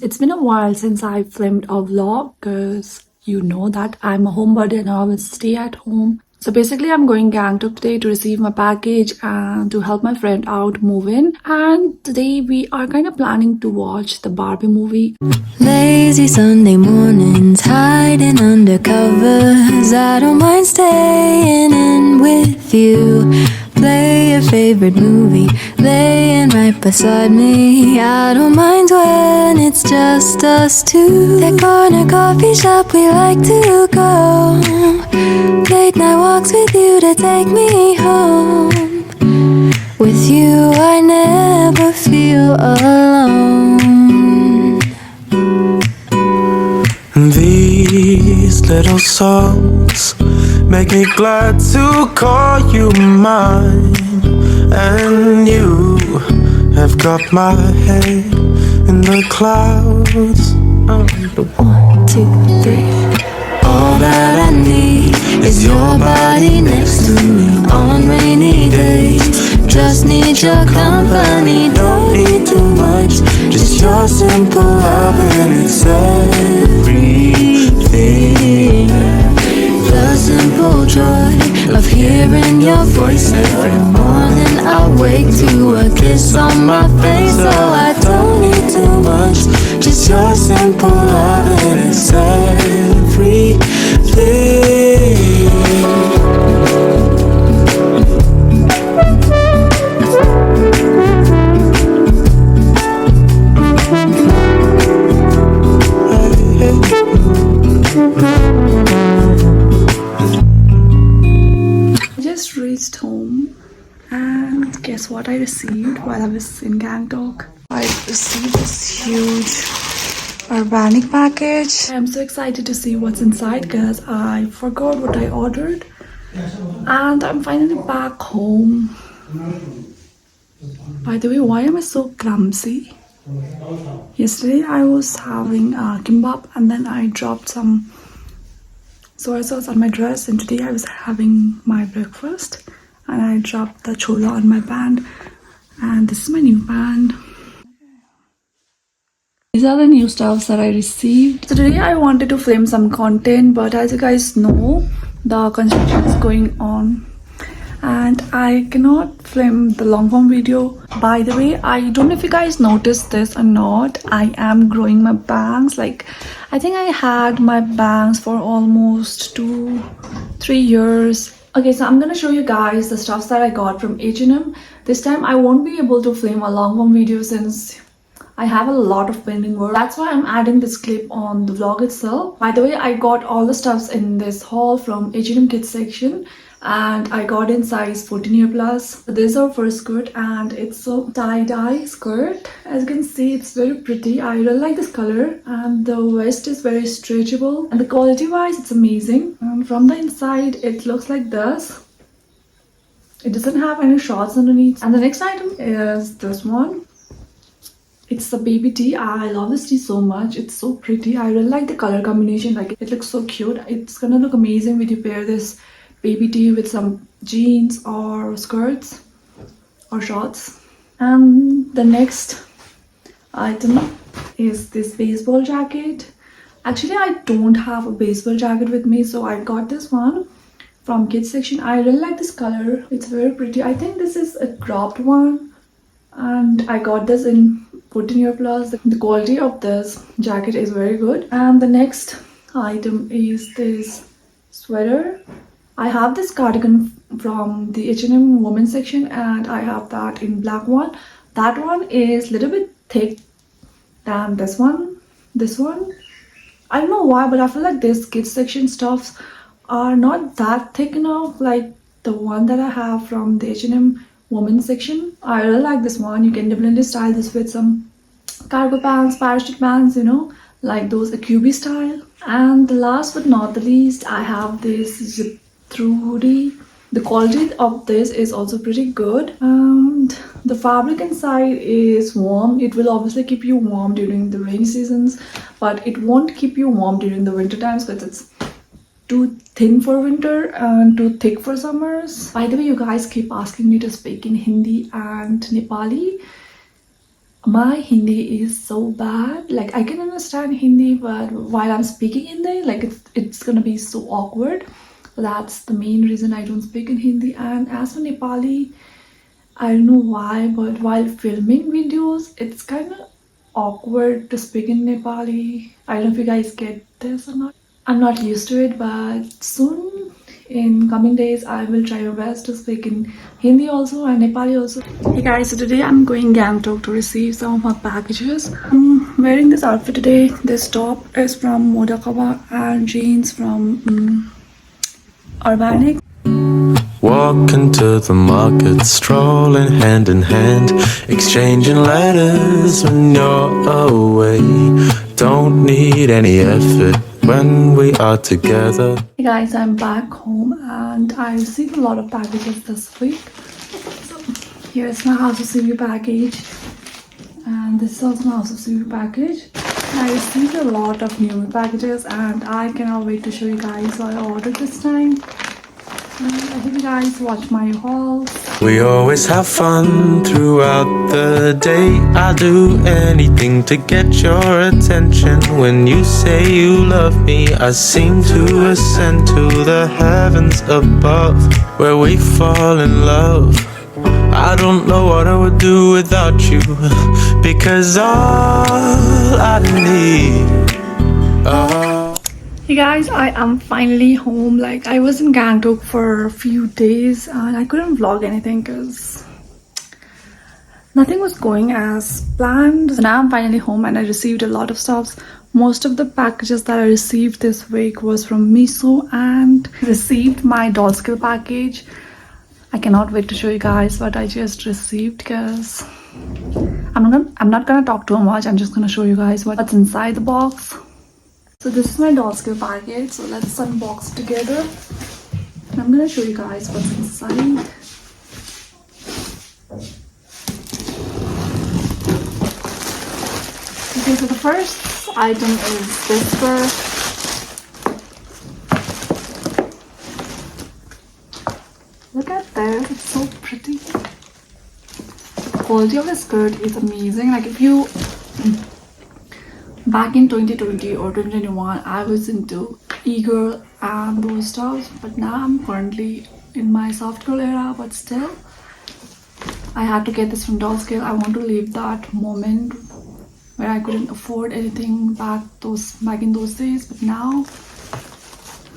it's been a while since I filmed a vlog because you know that I'm a homebody and I always stay at home. So basically I'm going Gangtok today to receive my package and to help my friend out move in. And today we are kind of planning to watch the Barbie movie. Lazy Sunday mornings, hiding under covers. I don't mind staying in with you. Play your favorite movie, laying right beside me. I don't mind when it's just us two. That corner coffee shop we like to go. Late night walks with you to take me home. With you I never feel alone. These little songs make me glad to call you mine. And you have got my head in the clouds. 1, 2, 3. All that I need is your body next to me on rainy days. Just need your company, don't need too much. Just your simple love and it's everything. The simple joy of hearing your voice every morning. I wake to a kiss on my face, so I don't need too much. Just your simple love and it's everything. Reached home and guess what I received while I was in Gangtok? I received this huge organic package. I'm so excited to see what's inside because I forgot what I ordered and I'm finally back home. By the way, why am I so clumsy? Yesterday I was having kimbap and then I dropped some soy sauce on my dress, and today I was having my breakfast and I dropped the chola on my band, and this is my new band. These are the new stuffs that I received. So today I wanted to film some content, but as you guys know, the construction is going on and I cannot film the long form video. By the way, I don't know if you guys noticed this or not, I am growing my bangs. Like, I think I had my bangs for almost 2-3 years. Okay, so I'm gonna show you guys the stuffs that I got from H&M. This time I won't be able to film a long form video since I have a lot of pending work. That's why I'm adding this clip on the vlog itself. By the way, I got all the stuffs in this haul from H&M kids section and I got in size 14 plus. This is our first skirt and it's a tie-dye skirt. As you can see, it's very pretty. I really like this color and the vest is very stretchable and the quality wise it's amazing. And from the inside it looks like this. It doesn't have any shorts underneath. And the next item is this one. It's the baby tee. I love this tee so much. It's so pretty. I really like the color combination. Like, it looks so cute. It's gonna look amazing when you pair this baby tee with some jeans or skirts or shorts. And the next item is this baseball jacket. Actually, I don't have a baseball jacket with me, so I got this one from kids section. I really like this color. It's very pretty. I think this is a cropped one and I got this in 14 plus. The quality of this jacket is very good. And the next item is this sweater. I have this cardigan from the H&M women's section and I have that in black one. That one is a little bit thick than this one. I don't know why, but I feel like this kids section stuffs are not that thick enough like the one that I have from the H&M women's section. I really like this one. You can definitely style this with some cargo pants, parachute pants, you know, like those QB style. And the last but not the least, I have this zip through hoodie. The quality of this is also pretty good and the fabric inside is warm. It will obviously keep you warm during the rainy seasons, but it won't keep you warm during the winter times because it's too thin for winter and too thick for summers. By the way, you guys keep asking me to speak in Hindi and Nepali. My Hindi is so bad. Like I can understand Hindi, but while I'm speaking Hindi, like it's gonna be so awkward. So that's the main reason I don't speak in Hindi. And as for Nepali, I don't know why, but while filming videos, it's kind of awkward to speak in Nepali. I don't know if you guys get this or not. I'm not used to it, but soon in coming days, I will try my best to speak in Hindi also and Nepali also. Hey guys, so today I'm going Gangtok to receive some of my packages. I'm wearing this outfit today. This top is from Modakava and jeans from Urbanic. Walking to the market, strolling hand in hand, exchanging letters when you're away. Don't need any effort when we are together. Hey guys, I'm back home and I received a lot of packages this week. So here's my house of CV package, and this is also my house of CV package. I received a lot of new packages and I cannot wait to show you guys what I ordered this time. And I hope you guys watch my hauls. We always have fun throughout the day. I'll do anything to get your attention. When you say you love me, I seem to ascend to the heavens above, where we fall in love. I don't know what I would do without you, because all I need. Hey guys, I am finally home. Like I was in Gangtok for a few days and I couldn't vlog anything because nothing was going as planned. So now I'm finally home and I received a lot of stuffs. Most of the packages that I received this week was from Miso, and received my Dollskill package. I cannot wait to show you guys what I just received because I'm not gonna talk too much. I'm just gonna show you guys what's inside the box. So this is my Dollskill package, so let's unbox it together. And I'm gonna show you guys what's inside. Okay, so the first item is this skirt. Look at this, it's so pretty. The quality of the skirt is amazing. Like if you back in 2020 or 2021, I was into e-girl and those stuff, but now I'm currently in my soft girl era, but still I had to get this from Dollskill. I want to leave that moment where I couldn't afford anything back in those days, but now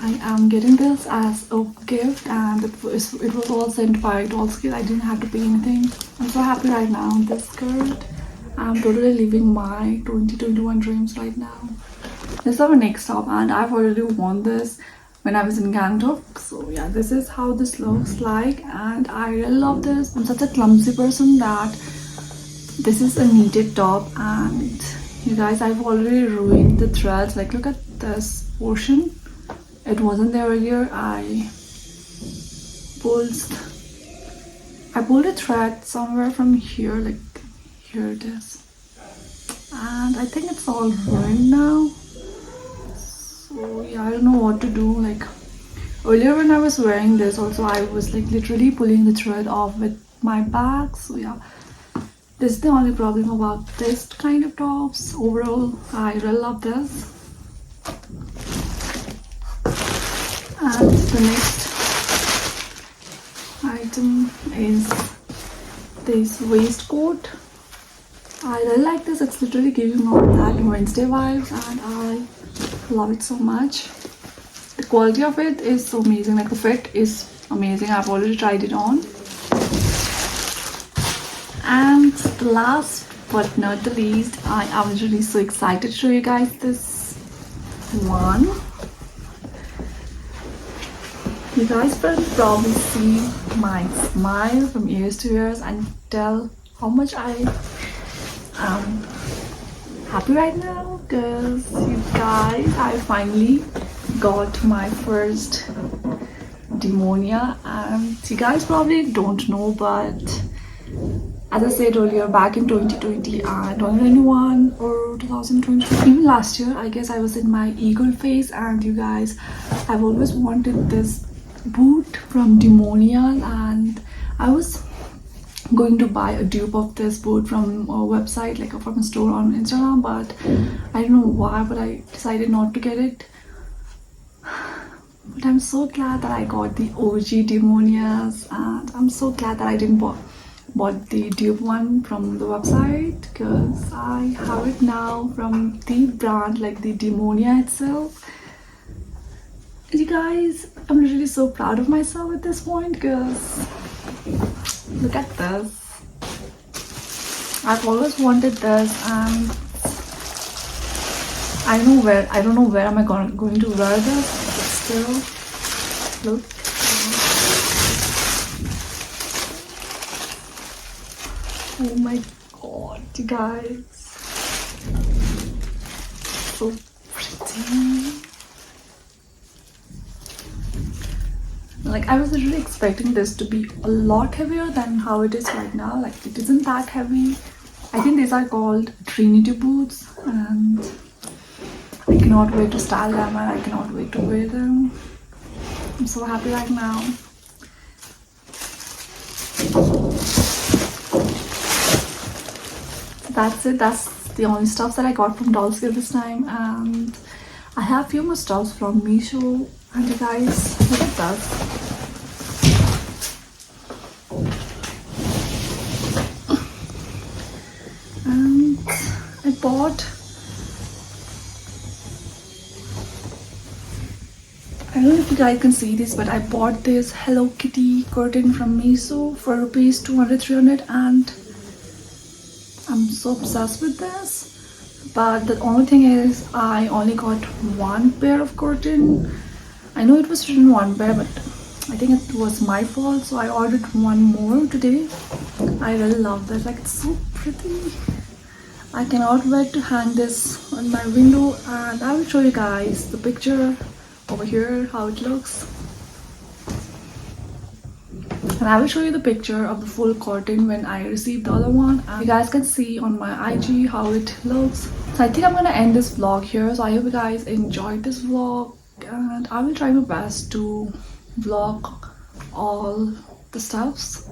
I am getting this as a gift, and it was all sent by Dollskill. I didn't have to pay anything. I'm so happy right now. This skirt, I'm totally living my 2021 dreams right now. This is our next stop, and I've already worn this when I was in Gangtok. So yeah, this is how this looks like, and I really love this. I'm such a clumsy person that this is a knitted top, and you guys, I've already ruined the threads. Like look at this portion. It wasn't there earlier. I pulled a thread somewhere from here, like here it is, and I think it's all ruined now. So yeah, I don't know what to do. Like earlier when I was wearing this also, I was like literally pulling the thread off with my bag. So yeah, this is the only problem about this kind of tops. Overall, I really love this. And the next item is this waistcoat. I really like this. It's literally giving off that Wednesday vibes, and I love it so much. The quality of it is so amazing. Like the fit is amazing. I've already tried it on. And the last but not the least, I am really so excited to show you guys this one. You guys will probably see my smile from ears to ears and tell how much I am happy right now, because you guys, I finally got my first Demonia, and you guys probably don't know, but as I said earlier, back in 2020 and 2021 or 2020, even last year, I guess I was in my eagle phase, and you guys, I've always wanted this boot from Demonia, and I was going to buy a dupe of this boot from a website, like from a store on Instagram, but I don't know why, but I decided not to get it. But I'm so glad that I got the OG Demonias, and I'm so glad that I didn't bought the dupe one from the website, because I have it now from the brand, like the Demonia itself. You guys, I'm literally so proud of myself at this point, because look at this. I've always wanted this, and I don't know where am I going to wear this, but still, look. Oh my god, you guys, so pretty. Like, I was literally expecting this to be a lot heavier than how it is right now. Like, it isn't that heavy. I think these are called Trinity boots, and I cannot wait to style them, and I cannot wait to wear them. I'm so happy right now. That's it. That's the only stuff that I got from Dollskill this time, and I have a few more stuffs from Meesho. And you guys, look at that. And I bought, I don't know if you guys can see this, but I bought this Hello Kitty curtain from Meesho for rupees 200-300, and I'm so obsessed with this. But the only thing is, I only got one pair of curtain. I know it was written one pair, but I think it was my fault, so I ordered one more today. I really love this. Like, it's so pretty. I cannot wait to hang this on my window, and I will show you guys the picture over here, how it looks. And I will show you the picture of the full curtain when I receive the other one, and you guys can see on my IG how it looks. So I think I'm gonna end this vlog here. So I hope you guys enjoyed this vlog, and I will try my best to vlog all the stuffs.